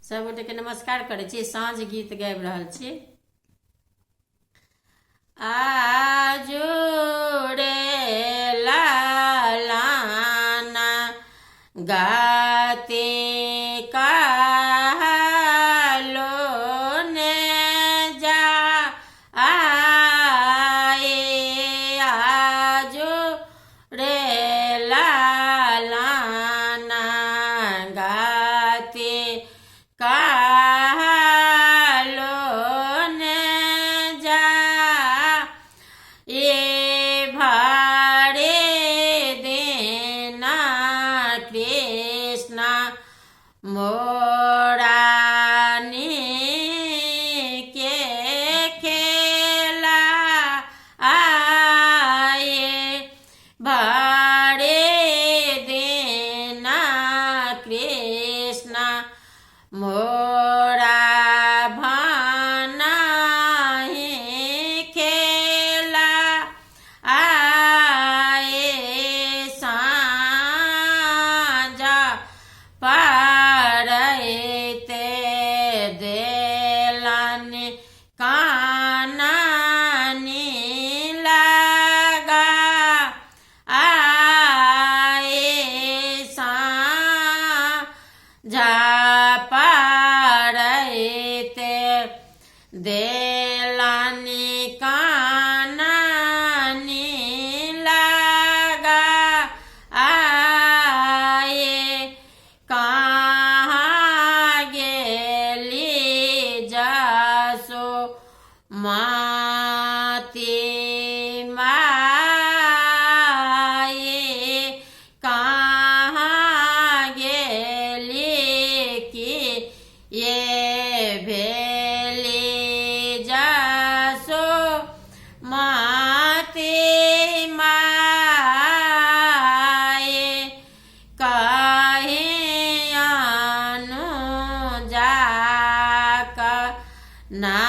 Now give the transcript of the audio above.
सब गोटे के नमस्कार करे छी। साँझ गीत गाबि रहल छी। आजोड़े लालाना गाते कालो ने जा आए आजोड़े लालाना गाते कालो ने जा ये भाड़े देना कृष्णा मोरानी के खेला आए भाड़े देना कृष्णा मोरा भाना ही खेला आए साँझा पारते देलन कानानी लगा आए साँझा पारते देलानी कानानी लगा आए कहाँ गेली जासो माती माए कहाँ गेली कि ये भेली जासो माती माए कहीं अनु जाक ना